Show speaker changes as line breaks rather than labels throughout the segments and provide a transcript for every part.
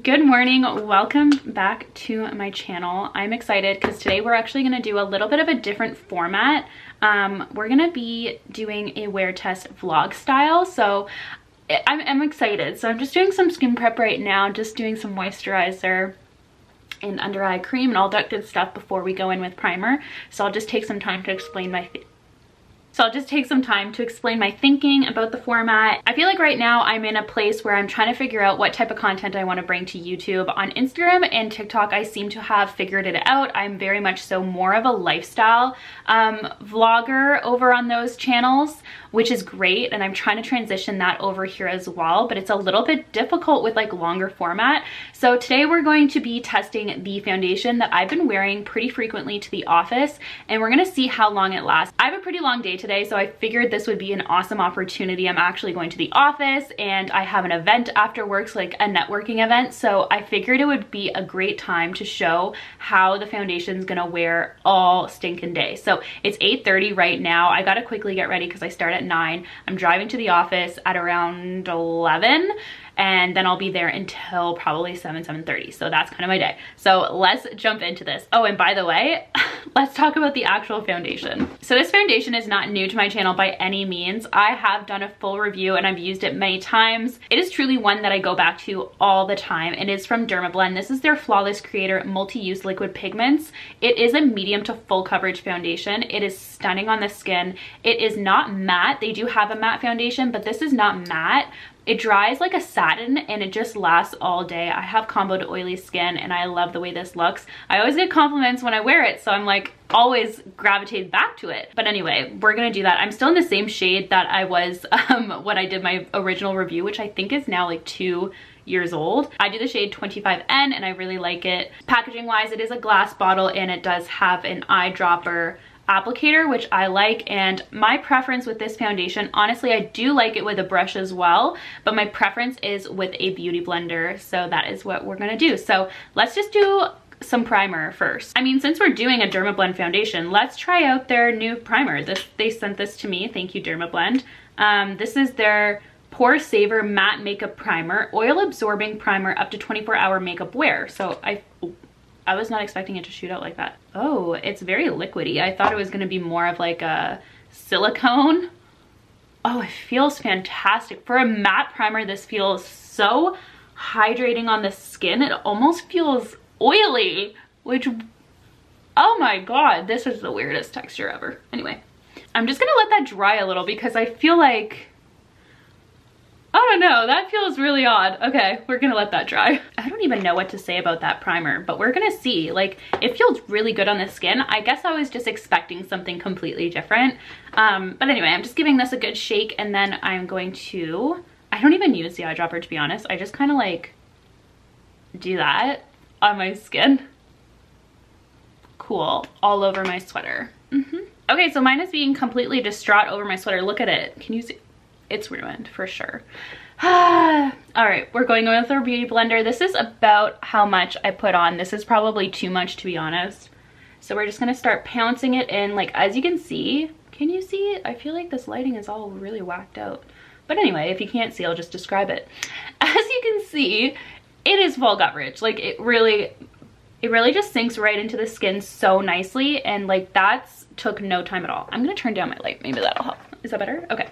Good morning, welcome back to my channel. I'm excited because today we're actually going to do a little bit of a different format. We're going to be doing a wear test vlog style, so I'm excited. So I'm just doing some skin prep right now, just doing some moisturizer and under eye cream and all that good stuff before we go in with primer. So I'll just take some time to explain my thinking about the format. I feel like right now I'm in a place where I'm trying to figure out what type of content I want to bring to YouTube. On Instagram and TikTok, I seem to have figured it out. I'm very much so more of a lifestyle vlogger over on those channels, which is great. And I'm trying to transition that over here as well, but it's a little bit difficult with like longer format. So today we're going to be testing the foundation that I've been wearing pretty frequently to the office, and we're gonna see how long it lasts. I have a pretty long day today, so I figured this would be an awesome opportunity. I'm actually going to the office and I have an event after work, so like a networking event. So I figured it would be a great time to show how the foundation's gonna wear all stinking day. So it's 8:30 right now. I gotta quickly get ready because I start at 9. I'm driving to the office at around 11. And then I'll be there until probably 7:30. So that's kind of my day. So let's jump into this. Oh, and by the way, let's talk about the actual foundation. So this foundation is not new to my channel by any means. I have done a full review and I've used it many times. It is truly one that I go back to all the time, and it's from Dermablend. This is their Flawless Creator Multi-Use Liquid Pigments. It is a medium to full coverage foundation. It is stunning on the skin. It is not matte. They do have a matte foundation, but this is not matte. It dries like a satin and it just lasts all day. I have combo to oily skin and I love the way this looks. I always get compliments when I wear it, so I'm like always gravitate back to it. But anyway, we're gonna do that. I'm still in the same shade that I was when I did my original review, which I think is now like 2 years old. I do the shade 25N and I really like it. Packaging wise, it is a glass bottle and it does have an eyedropper applicator, which I like. And my preference with this foundation, honestly, I do like it with a brush as well, but my preference is with a beauty blender. So that is what we're gonna do. So let's just do some primer first. I mean, since we're doing a Dermablend foundation, let's try out their new primer. They sent this to me. Thank you, Dermablend. This is their Pore Saver Matte Makeup Primer, Oil Absorbing Primer, up to 24-hour makeup wear. So I was not expecting it to shoot out like that. Oh, it's very liquidy. I thought it was gonna be more of like a silicone. Oh, it feels fantastic. For a matte primer, this feels so hydrating on the skin. It almost feels oily, which, oh my God, this is the weirdest texture ever. Anyway, I'm just gonna let that dry a little because I feel like, I don't know, that feels really odd. Okay, we're gonna let that dry. I don't even know what to say about that primer, but we're gonna see. Like, it feels really good on the skin. I guess I was just expecting something completely different. But anyway, I'm just giving this a good shake, and then I'm going to, I don't even use the eyedropper, to be honest. I just kind of like do that on my skin. Cool, all over my sweater. Okay, so mine is being completely distraught over my sweater. Look at it, can you see? It's ruined for sure. All right, we're going with our beauty blender. This is about how much I put on. This is probably too much, to be honest. So we're just gonna start pouncing it in. Like, as you can see, can you see it? I feel like this lighting is all really whacked out. But anyway, if you can't see, I'll just describe it. As you can see, it is full coverage. Like, it really just sinks right into the skin so nicely, and like that's took no time at all. I'm gonna turn down my light, maybe that'll help. Is that better? Okay.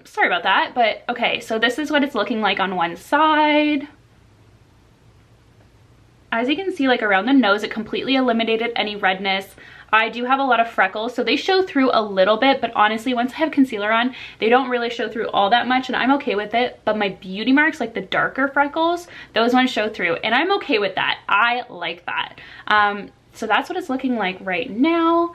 Sorry about that, but okay, so this is what it's looking like on one side. As you can see, like around the nose, it completely eliminated any redness. I do have a lot of freckles, so they show through a little bit, but honestly, once I have concealer on, they don't really show through all that much, and I'm okay with it. But my beauty marks, like the darker freckles, those ones show through, and I'm okay with that. I like that. So that's what it's looking like right now.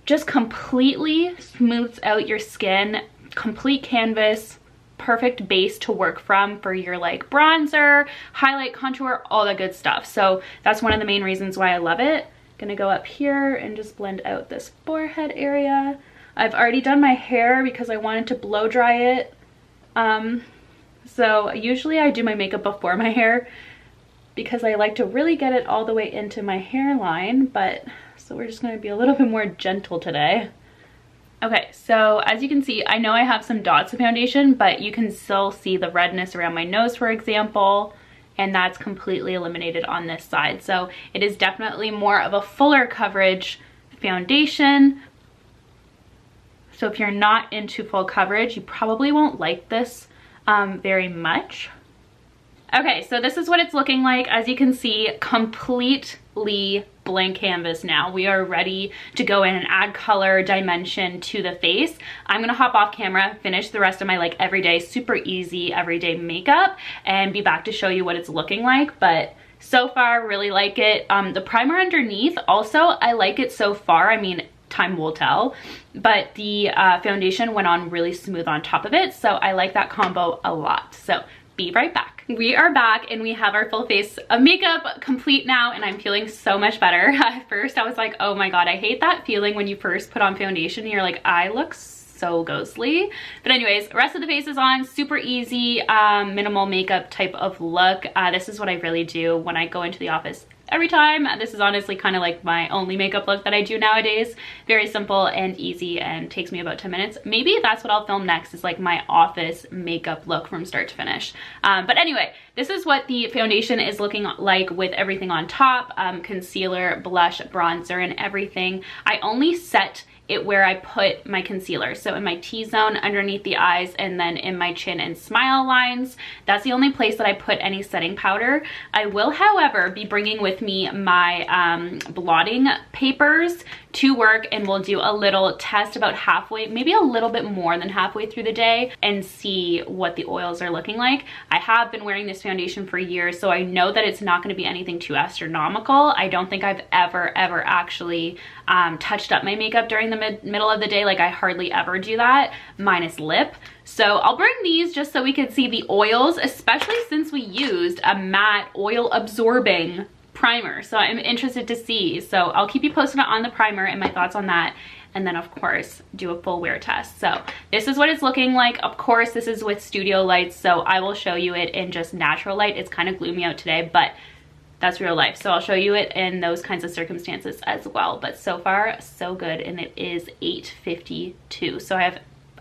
Just completely smooths out your skin, complete canvas, perfect base to work from for your like bronzer, highlight, contour, all that good stuff. So that's one of the main reasons why I love it. Gonna go up here and just blend out this forehead area. I've already done my hair because I wanted to blow dry it. So usually I do my makeup before my hair because I like to really get it all the way into my hairline, but so we're just gonna be a little bit more gentle today. Okay, so as you can see, I know I have some dots of foundation, but you can still see the redness around my nose, for example, and that's completely eliminated on this side. So it is definitely more of a fuller coverage foundation. So if you're not into full coverage, you probably won't like this very much. Okay, so this is what it's looking like. As you can see, completely blank canvas now. We are ready to go in and add color, dimension to the face. I'm gonna hop off camera, finish the rest of my like everyday, super easy everyday makeup, and be back to show you what it's looking like. But so far, really like it. The primer underneath, also, I like it so far. I mean, time will tell, but the foundation went on really smooth on top of it, so I like that combo a lot. So be right back. We are back and we have our full face of makeup complete now, and I'm feeling so much better. At first I was like, oh my god, I hate that feeling when you first put on foundation and you're like, I look so ghostly. But anyways, rest of the face is on, super easy, minimal makeup type of look. This is what I really do when I go into the office every time. This is honestly kind of like my only makeup look that I do nowadays. Very simple and easy and takes me about 10 minutes. Maybe that's what I'll film next, is like my office makeup look from start to finish. But anyway, this is what the foundation is looking like with everything on top, concealer, blush, bronzer, and everything. I only set it where I put my concealer, so in my T-zone underneath the eyes, and then in my chin and smile lines. That's the only place that I put any setting powder. I will, however, be bringing with me my blotting papers to work, and we'll do a little test about halfway, maybe a little bit more than halfway through the day, and see what the oils are looking like. I have been wearing this foundation for years, so I know that it's not going to be anything too astronomical. I don't think I've ever actually touched up my makeup during the middle of the day. Like, I hardly ever do that, minus lip. So I'll bring these just so we can see the oils, especially since we used a matte oil absorbing primer. So I'm interested to see. So I'll keep you posted on the primer and my thoughts on that. And then of course do a full wear test. So this is what it's looking like. Of course, this is with studio lights, so I will show you it in just natural light. It's kind of gloomy out today, but that's real life. So I'll show you it in those kinds of circumstances as well. But so far, so good. And it is 8:52. So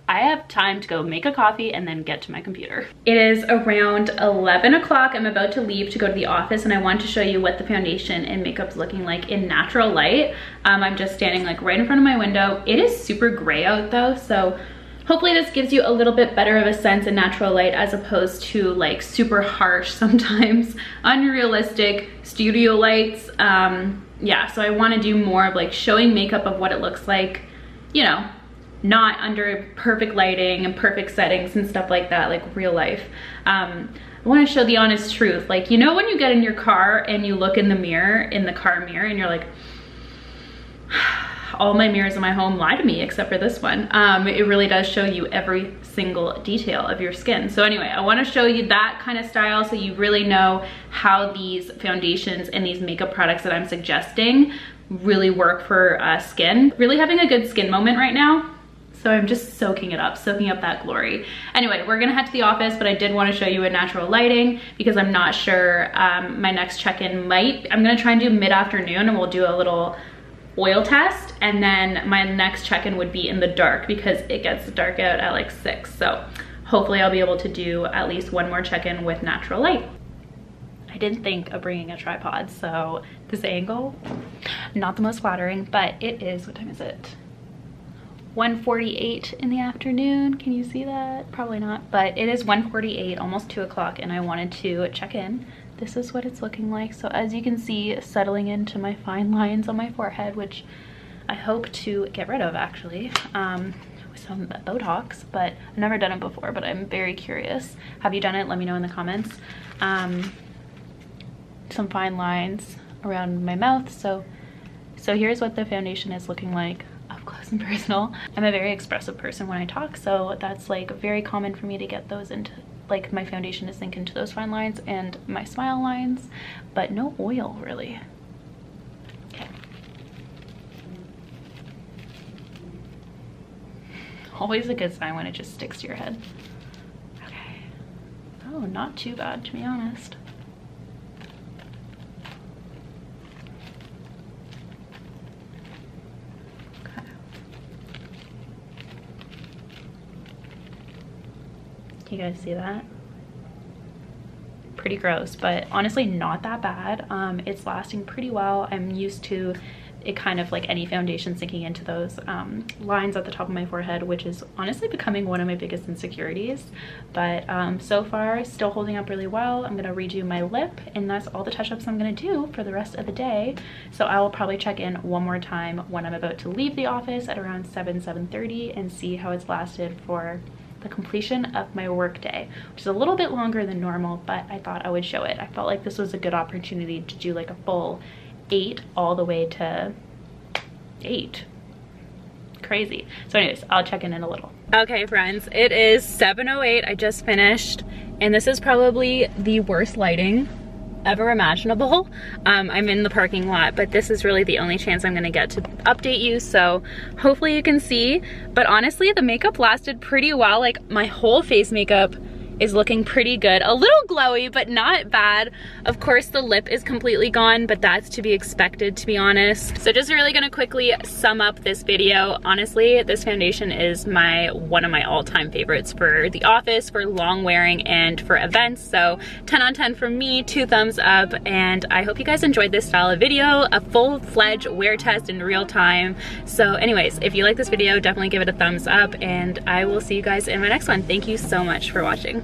I have time to go make a coffee and then get to my computer. It is around 11 o'clock. I'm about to leave to go to the office, and I want to show you what the foundation and makeup's looking like in natural light. I'm just standing like right in front of my window. It is super gray out though, so hopefully this gives you a little bit better of a sense in natural light as opposed to like super harsh, sometimes unrealistic studio lights. Yeah, so I want to do more of like showing makeup of what it looks like, you know, not under perfect lighting and perfect settings and stuff like that, like real life. I want to show the honest truth. Like, you know when you get in your car and you look in the mirror, in the car mirror, and you're like, all my mirrors in my home lie to me except for this one. It really does show you every single detail of your skin. So anyway, I want to show you that kind of style so you really know how these foundations and these makeup products that I'm suggesting really work for skin. Really having a good skin moment right now. So I'm just soaking it up, soaking up that glory. Anyway, we're gonna head to the office, but I did want to show you a natural lighting because I'm not sure. My next check-in I'm gonna try and do mid-afternoon, and we'll do a little oil test, and then my next check-in would be in the dark because it gets dark out at like 6. So hopefully I'll be able to do at least one more check-in with natural light. I didn't think of bringing a tripod, so this angle, not the most flattering, but it is, what time is it? 1:48 in the afternoon. Can you see that? Probably not, but it is 1:48, almost 2 o'clock, and I wanted to check in. This is what it's looking like. So as you can see, settling into my fine lines on my forehead, which I hope to get rid of actually, with some Botox, but I've never done it before, but I'm very curious. Have you done it? Let me know in the comments. Some fine lines around my mouth. So here's what the foundation is looking like up close and personal. I'm a very expressive person when I talk, so that's like very common for me to get those into, like my foundation to sink into those fine lines and my smile lines, but no oil really. Okay. Always a good sign when it just sticks to your head. Okay. Oh, not too bad to be honest. You guys see that? pretty gross, but honestly not that bad. It's lasting pretty well. I'm used to it kind of like any foundation sinking into those lines at the top of my forehead, which is honestly becoming one of my biggest insecurities. But so far, still holding up really well. I'm gonna redo my lip, and that's all the touch-ups I'm gonna do for the rest of the day. So I will probably check in one more time when I'm about to leave the office at around 7:30 and see how it's lasted for the completion of my work day, which is a little bit longer than normal, but I thought I would show it. I felt like this was a good opportunity to do like a full 8 all the way to 8. Crazy. So anyways, I'll check in a little. Okay friends, it is 7:08. I just finished, and this is probably the worst lighting ever imaginable. I'm in the parking lot, but this is really the only chance I'm gonna get to update you, so hopefully you can see. But honestly, the makeup lasted pretty well. Like, my whole face makeup is looking pretty good. A little glowy, but not bad. Of course, the lip is completely gone, but that's to be expected, to be honest. So just really gonna quickly sum up this video. Honestly, this foundation is one of my all-time favorites for the office, for long wearing, and for events. So 10 on 10 from me, 2 thumbs up, and I hope you guys enjoyed this style of video, a full-fledged wear test in real time. So anyways, if you like this video, definitely give it a thumbs up, and I will see you guys in my next one. Thank you so much for watching.